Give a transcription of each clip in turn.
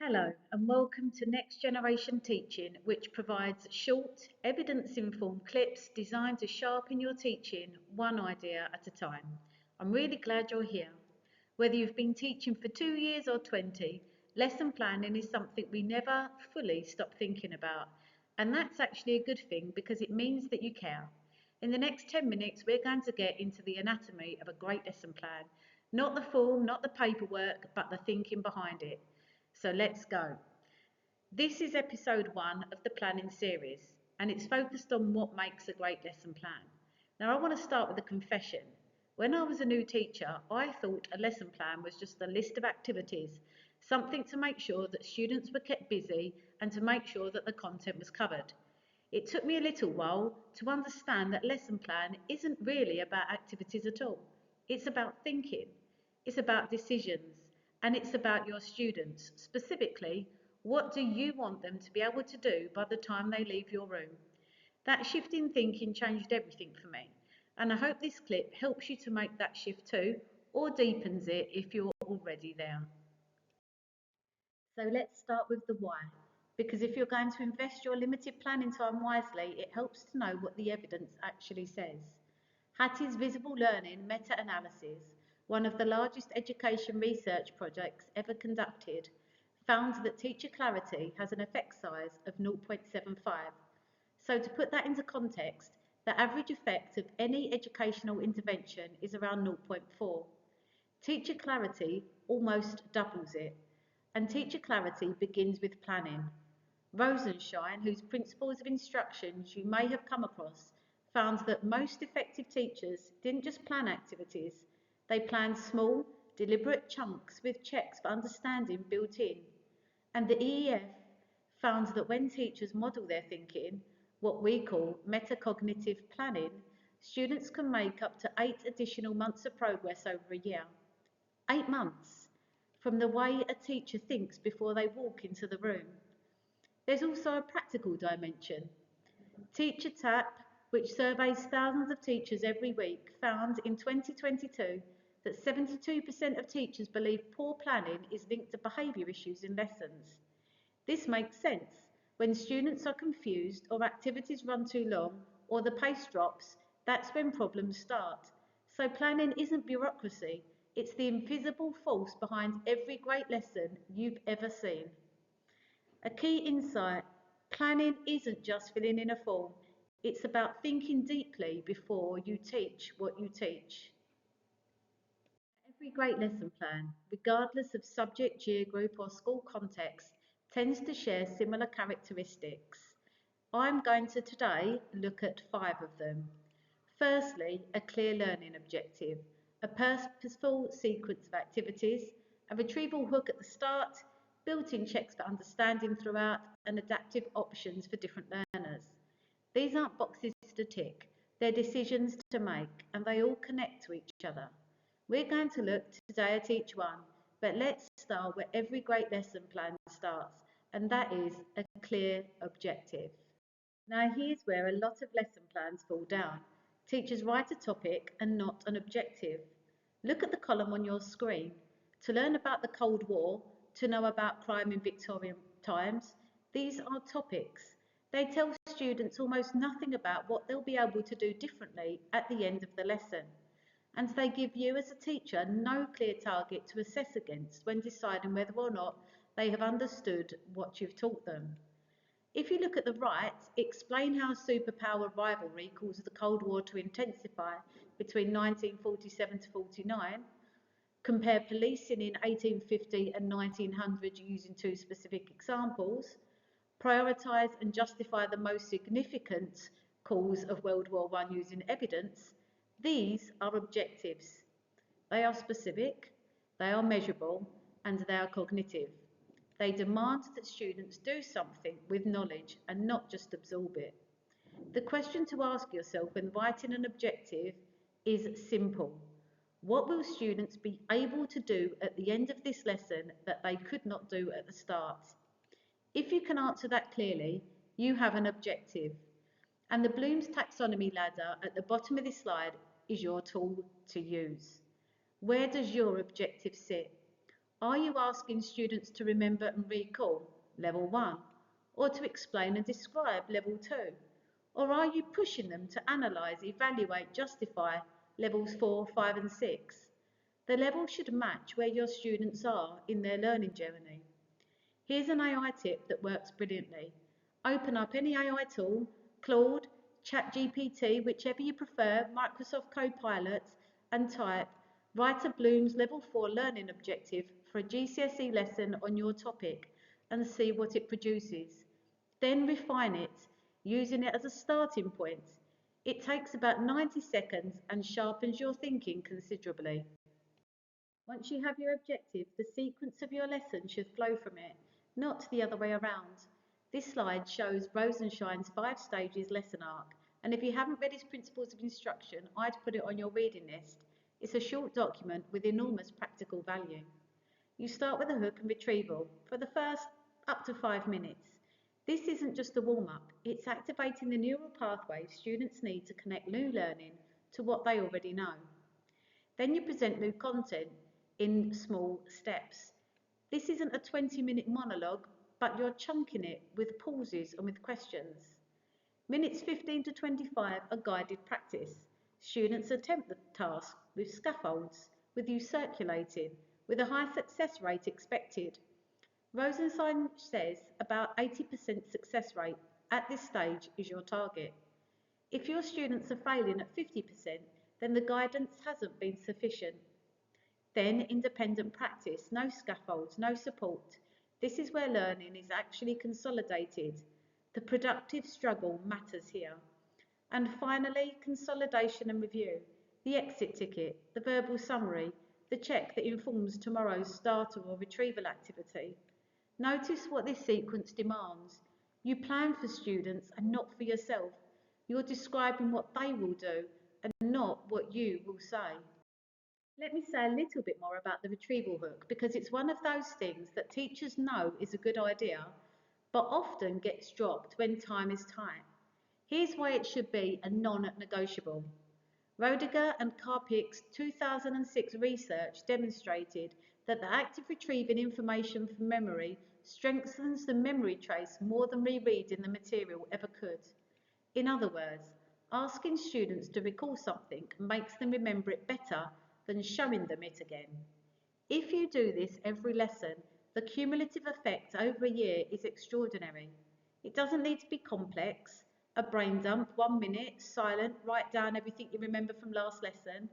Hello, and welcome to Next Generation Teaching, which provides short, evidence informed clips designed to sharpen your teaching one idea at a time. I'm really glad you're here. Whether you've been teaching for 2 years or 20, lesson planning is something we never fully stop thinking about. And that's actually a good thing because it means that you care. In the next 10 minutes, we're going to get into the anatomy of a great lesson plan. Not the form, not the paperwork, but the thinking behind it. So let's go. This is episode 1 of the planning series, and it's focused on what makes a great lesson plan. Now, I want to start with a confession. When I was a new teacher, I thought a lesson plan was just a list of activities, something to make sure that students were kept busy and to make sure that the content was covered. It took me a little while to understand that lesson plan isn't really about activities at all. It's about thinking, it's about decisions, and it's about your students. Specifically, what do you want them to be able to do by the time they leave your room? That shift in thinking changed everything for me, and I hope this clip helps you to make that shift too, or deepens it if you're already there. So let's start with the why, because if you're going to invest your limited planning time wisely, it helps to know what the evidence actually says. Hattie's Visible Learning meta-analysis, one of the largest education research projects ever conducted, found that teacher clarity has an effect size of 0.75. So to put that into context, the average effect of any educational intervention is around 0.4. Teacher clarity almost doubles it, and teacher clarity begins with planning. Rosenshine, whose principles of instructions you may have come across, found that most effective teachers didn't just plan activities, they planned small, deliberate chunks with checks for understanding built in. And the EEF found that when teachers model their thinking, what we call metacognitive planning, students can make up to 8 additional months of progress over a year. 8 months from the way a teacher thinks before they walk into the room. There's also a practical dimension. Teacher Tap, which surveys thousands of teachers every week, found in 2022 that 72% of teachers believe poor planning is linked to behaviour issues in lessons. This makes sense. When students are confused or activities run too long or the pace drops, that's when problems start. So planning isn't bureaucracy, it's the invisible force behind every great lesson you've ever seen. A key insight, planning isn't just filling in a form, it's about thinking deeply before you teach what you teach. Every great lesson plan, regardless of subject, year group or school context, tends to share similar characteristics. I'm going to today look at 5 of them. Firstly, a clear learning objective, a purposeful sequence of activities, a retrieval hook at the start, built-in checks for understanding throughout, and adaptive options for different learners. These aren't boxes to tick, they're decisions to make, and they all connect to each other. We're going to look today at each one, but let's start where every great lesson plan starts, and that is a clear objective. Now, here's where a lot of lesson plans fall down. Teachers write a topic and not an objective. Look at the column on your screen. To learn about the Cold War, to know about crime in Victorian times, these are topics. They tell students almost nothing about what they'll be able to do differently at the end of the lesson. And they give you as a teacher no clear target to assess against when deciding whether or not they have understood what you've taught them. If you look at the right, explain how superpower rivalry caused the Cold War to intensify between 1947 to 49, compare policing in 1850 and 1900 using 2 specific examples, prioritise and justify the most significant cause of World War I using evidence. These are objectives. They are specific, they are measurable, and they are cognitive. They demand that students do something with knowledge and not just absorb it. The question to ask yourself when writing an objective is simple. What will students be able to do at the end of this lesson that they could not do at the start? If you can answer that clearly, you have an objective. And the Bloom's taxonomy ladder at the bottom of this slide is your tool to use. Where does your objective sit? Are you asking students to remember and recall, level 1, or to explain and describe, level 2? Or are you pushing them to analyse, evaluate, justify, levels 4, 5 and 6? The level should match where your students are in their learning journey. Here's an AI tip that works brilliantly. Open up any AI tool, Claude, ChatGPT, whichever you prefer, Microsoft Copilot, and type Write a Bloom's Level 4 learning objective for a GCSE lesson on your topic and see what it produces. Then refine it, using it as a starting point. It takes about 90 seconds and sharpens your thinking considerably. Once you have your objective, the sequence of your lesson should flow from it, not the other way around. This slide shows Rosenshine's 5 stages lesson arc, and if you haven't read his principles of instruction, I'd put it on your reading list. It's a short document with enormous practical value. You start with a hook and retrieval for the first up to 5 minutes. This isn't just a warm-up, it's activating the neural pathways students need to connect new learning to what they already know. Then you present new content in small steps. This isn't a 20-minute monologue, but you're chunking it with pauses and with questions. Minutes 15 to 25 are guided practice. Students attempt the task with scaffolds, with you circulating, with a high success rate expected. Rosenshine says about 80% success rate at this stage is your target. If your students are failing at 50%, then the guidance hasn't been sufficient. Then independent practice, no scaffolds, no support. This is where learning is actually consolidated. The productive struggle matters here. And finally, consolidation and review. The exit ticket, the verbal summary, the check that informs tomorrow's starter or retrieval activity. Notice what this sequence demands. You plan for students and not for yourself. You're describing what they will do and not what you will say. Let me say a little bit more about the retrieval hook because it's one of those things that teachers know is a good idea but often gets dropped when time is tight. Here's why it should be a non-negotiable. Roediger and Karpik's 2006 research demonstrated that the act of retrieving information from memory strengthens the memory trace more than rereading the material ever could. In other words, asking students to recall something makes them remember it better than showing them it again. If you do this every lesson, the cumulative effect over a year is extraordinary. It doesn't need to be complex. A brain dump, 1 minute, silent, write down everything you remember from last lesson,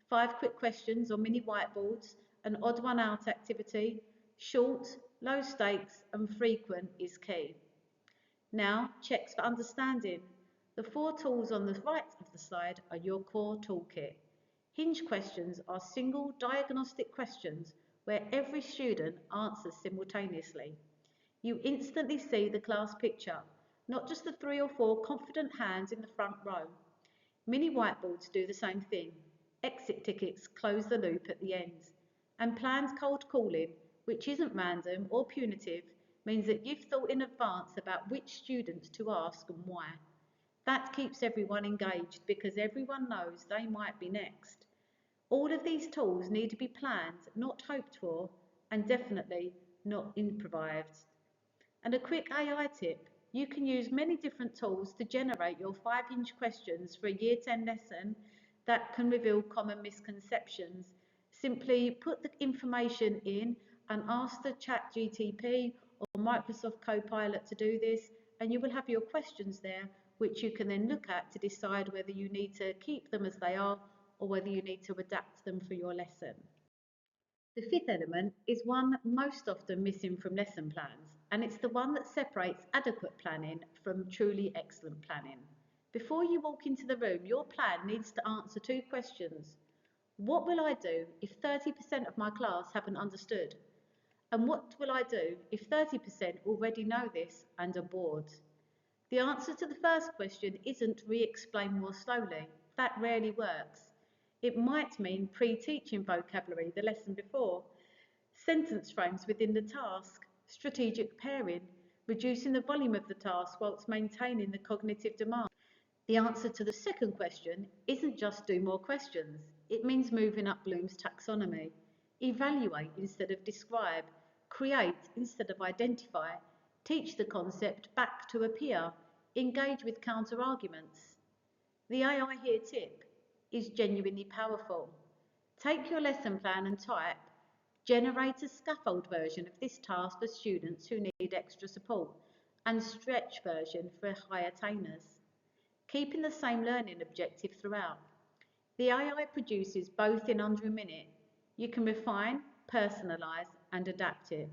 5 quick questions or mini whiteboards, an odd one out activity, short, low stakes and frequent is key. Now, checks for understanding. The 4 tools on the right of the slide are your core toolkit. Hinge questions are single diagnostic questions where every student answers simultaneously. You instantly see the class picture, not just the 3 or 4 confident hands in the front row. Mini whiteboards do the same thing. Exit tickets close the loop at the end. And planned cold calling, which isn't random or punitive, means that you've thought in advance about which students to ask and why. That keeps everyone engaged because everyone knows they might be next. All of these tools need to be planned, not hoped for, and definitely not improvised. And a quick AI tip, you can use many different tools to generate your 5-hinge questions for a Year 10 lesson that can reveal common misconceptions. Simply put the information in and ask the ChatGPT or Microsoft Copilot to do this, and you will have your questions there, which you can then look at to decide whether you need to keep them as they are or whether you need to adapt them for your lesson. The fifth element is one most often missing from lesson plans, and it's the one that separates adequate planning from truly excellent planning. Before you walk into the room, your plan needs to answer 2 questions. What will I do if 30% of my class haven't understood? And what will I do if 30% already know this and are bored? The answer to the first question isn't re-explain more slowly. That rarely works. It might mean pre-teaching vocabulary the lesson before, sentence frames within the task, strategic pairing, reducing the volume of the task whilst maintaining the cognitive demand. The answer to the second question isn't just do more questions. It means moving up Bloom's taxonomy. Evaluate instead of describe. Create instead of identify. Teach the concept back to a peer. Engage with counter arguments. The AI here tip is genuinely powerful. Take your lesson plan and type, generate a scaffold version of this task for students who need extra support, and stretch version for high attainers, keeping the same learning objective throughout. The AI produces both in under a minute. You can refine, personalise and adapt it,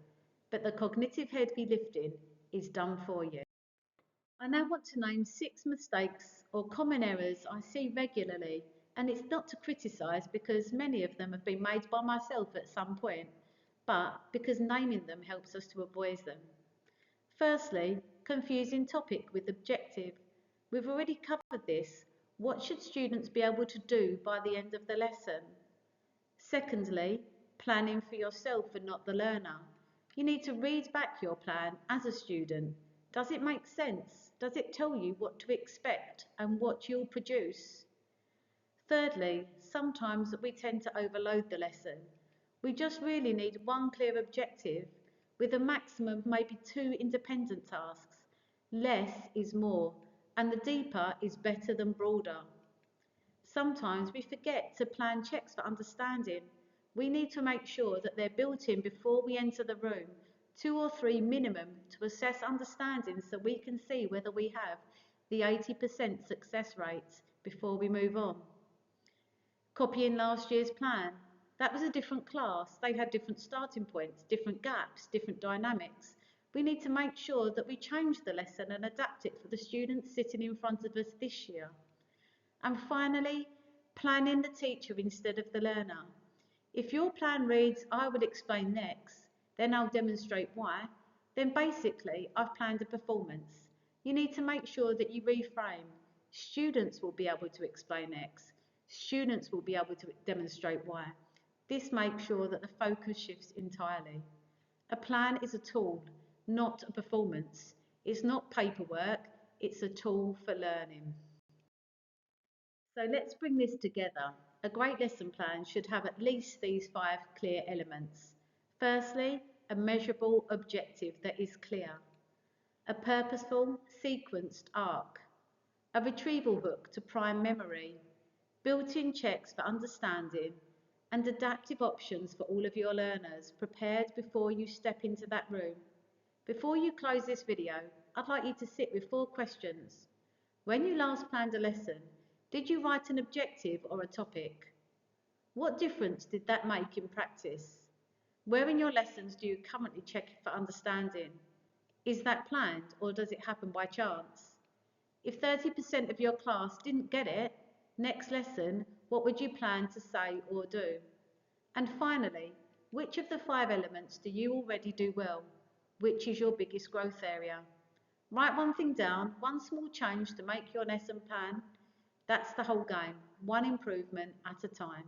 but the cognitive heavy lifting is done for you. I now want to name 6 mistakes or common errors I see regularly, and it's not to criticise because many of them have been made by myself at some point, but because naming them helps us to avoid them. Firstly, confusing topic with objective. We've already covered this. What should students be able to do by the end of the lesson? Secondly, planning for yourself and not the learner. You need to read back your plan as a student. Does it make sense? Does it tell you what to expect and what you'll produce? Thirdly, sometimes we tend to overload the lesson. We just really need one clear objective with a maximum of maybe 2 independent tasks. Less is more, and the deeper is better than broader. Sometimes we forget to plan checks for understanding. We need to make sure that they're built in before we enter the room, 2 or 3 minimum, to assess understanding so we can see whether we have the 80% success rates before we move on. Copying last year's plan. That was a different class. They had different starting points, different gaps, different dynamics. We need to make sure that we change the lesson and adapt it for the students sitting in front of us this year. And finally, planning the teacher instead of the learner. If your plan reads, I will explain next, then I'll demonstrate why, then basically I've planned a performance. You need to make sure that you reframe. Students will be able to explain X. Students will be able to demonstrate why. This makes sure that the focus shifts entirely. A plan is a tool, not a performance. It's not paperwork, it's a tool for learning. So let's bring this together. A great lesson plan should have at least these 5 clear elements. Firstly, a measurable objective that is clear. A purposeful, sequenced arc. A retrieval hook to prime memory. Built-in checks for understanding and adaptive options for all of your learners prepared before you step into that room. Before you close this video, I'd like you to sit with 4 questions. When you last planned a lesson, did you write an objective or a topic? What difference did that make in practice? Where in your lessons do you currently check for understanding? Is that planned or does it happen by chance? If 30% of your class didn't get it, next lesson, what would you plan to say or do? And finally, which of the 5 elements do you already do well? Which is your biggest growth area? Write one thing down, one small change to make your lesson plan. That's the whole game, one improvement at a time.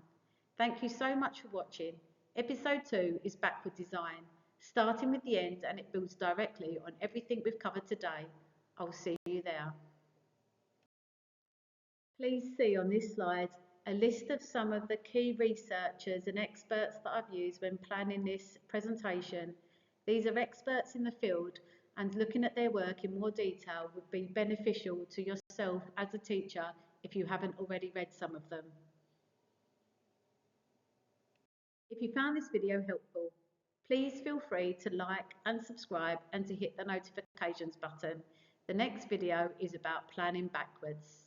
Thank you so much for watching. Episode 2 is backward design, starting with the end, and it builds directly on everything we've covered today. I'll see you there. Please see on this slide a list of some of the key researchers and experts that I've used when planning this presentation. These are experts in the field, and looking at their work in more detail would be beneficial to yourself as a teacher if you haven't already read some of them. If you found this video helpful, please feel free to like and subscribe and to hit the notifications button. The next video is about planning backwards.